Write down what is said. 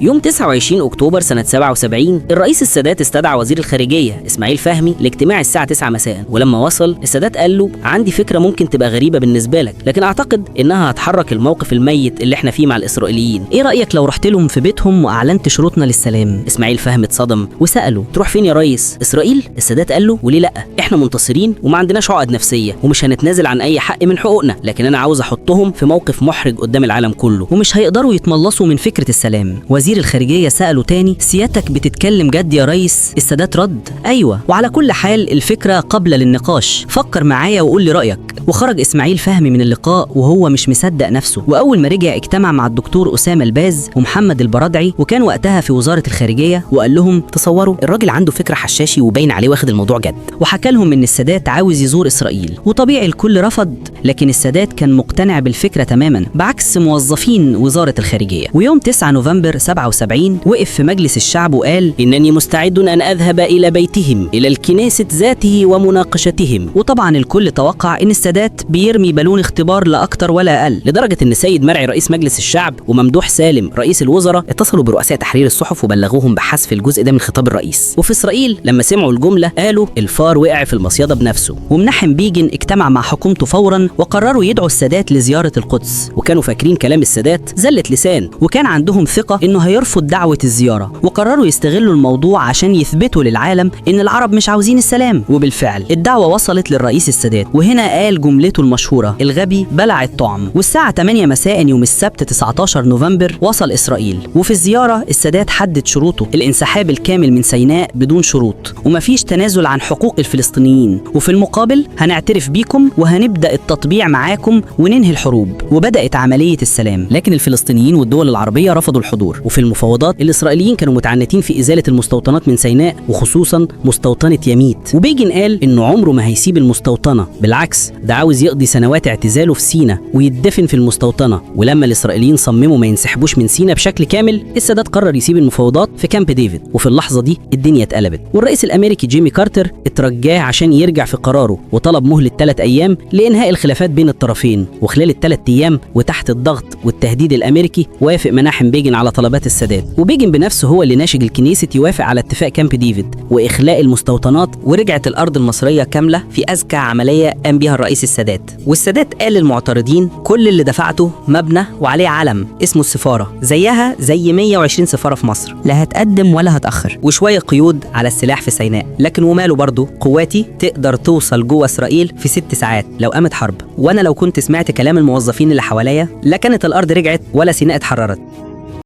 يوم 29 أكتوبر سنة 77 الرئيس السادات استدعى وزير الخارجية إسماعيل فهمي لاجتماع الساعة 9 مساء، ولما وصل السادات قال له: عندي فكرة ممكن تبقى غريبة بالنسبة لك، لكن أعتقد إنها هتحرك الموقف الميت اللي إحنا فيه مع الإسرائيليين. إيه رأيك لو رحت لهم في بيتهم وأعلنت شروطنا للسلام؟ إسماعيل فهمي اتصدم وسأله: تروح فين يا ريس؟ إسرائيل؟ السادات قال له: وليه لأ؟ إحنا منتصرين وما عندناش عقد نفسية ومش هنتنازل عن أي حق من حقوقنا، لكن أنا عاوز أحطهم في موقف محرج قدام العالم كله، ومش هيقدروا يتملصوا من فكرة السلام. وزير الخارجية سأله تاني: سيادتك بتتكلم جد يا ريس؟ السادات رد: أيوة، وعلى كل حال الفكرة قابلة للنقاش، فكر معايا وقول لي رأيك. وخرج إسماعيل فهمي من اللقاء وهو مش مصدق نفسه، وأول ما رجع اجتمع مع الدكتور أسامة الباز ومحمد البرادعي، وكان وقتها في وزارة الخارجية، وقال لهم: تصوروا الراجل عنده فكرة حشاشي وباين عليه واخد الموضوع جد. وحكى لهم إن السادات عاوز يزور إسرائيل، وطبيعي الكل رفض، لكن السادات كان مقتنع بالفكرة تماما بعكس موظفين وزارة الخارجية. ويوم 9 نوفمبر 77 وقف في مجلس الشعب وقال: إنني مستعد أن أذهب إلى بيتهم، إلى الكنيسة ذاته ومناقشتهم. وطبعا الكل توقع إن السادات بيرمي بالون اختبار لا أكتر ولا أقل، لدرجة إن سيد مرعي رئيس مجلس الشعب وممدوح سالم رئيس الوزراء اتصلوا برؤساء تحرير الصحف وبلغوهم بحذف الجزء ده من خطاب الرئيس. وفي إسرائيل لما سمعوا الجملة قالوا: الفار وقع في المصيدة بنفسه. ومنحم بيجن اجتمع مع حكومته فورا وقرروا يدعوا السادات لزيارة القدس، وكانوا فاكرين كلام السادات زلة لسان، وكان عندهم ثقة إنه هيرفض دعوة الزيارة، وقرروا يستغلوا الموضوع عشان يثبتوا للعالم إن العرب مش عاوزين السلام. وبالفعل الدعوة وصلت للرئيس السادات، وهنا قال جملته المشهورة: الغبي بلع الطعم. والساعة 8 مساء يوم السبت 19 نوفمبر وصل إسرائيل، وفي الزيارة السادات حدد شروطه: الانسحاب الكامل من سيناء بدون شروط، ومفيش تنازل عن حقوق الفلسطينيين، وفي المقابل هنعترف بيكم وهنبدأ التطبيع معاكم وننهي الحروب. وبدأت عملية السلام، لكن الفلسطينيين والدول العربية رفضوا الحضور. وفي المفاوضات الإسرائيليين كانوا متعنتين في إزالة المستوطنات من سيناء، وخصوصا مستوطنة يميت. وبيجن قال إنه عمره ما هيسيب المستوطنة، بالعكس ده عاوز يقضي سنوات اعتزاله في سيناء ويدفن في المستوطنة. ولما الإسرائيليين صمموا ما ينسحبوش من سيناء بشكل كامل، السادات قرر يسيب المفاوضات في كامب ديفيد. وفي اللحظة دي الدنيا اتقلبت، والرئيس الأمريكي جيمي كارتر اترجاه عشان يرجع في قراره، وطلب مهلة 3 أيام لإنهاء الخلافات بين الطرفين. وخلال ال3 أيام وتحت الضغط والتهديد الأمريكي وافق مناحم بيجن على طلبات السادات، وبيجن بنفسه هو اللي ناشج الكنيسة يوافق على اتفاق كامب ديفيد وإخلاء المستوطنات. ورجعت الأرض المصرية كاملة في أذكى عملية قام بيها الرئيس السادات. والسادات قال للمعترضين: كل اللي دفعته مبنى وعليه علم اسمه السفارة، زيها زي 120 سفارة في مصر، لا هتقدم ولا هتأخر، وشوية قيود على السلاح في سيناء، لكن وماله برضو، قواتي تقدر توصل جوه إسرائيل في 6 ساعات لو قامت حرب. وأنا لو كنت سمعت كلام الموظفين اللي حواليا لا كانت الأرض رجعت ولا سيناء اتحررت.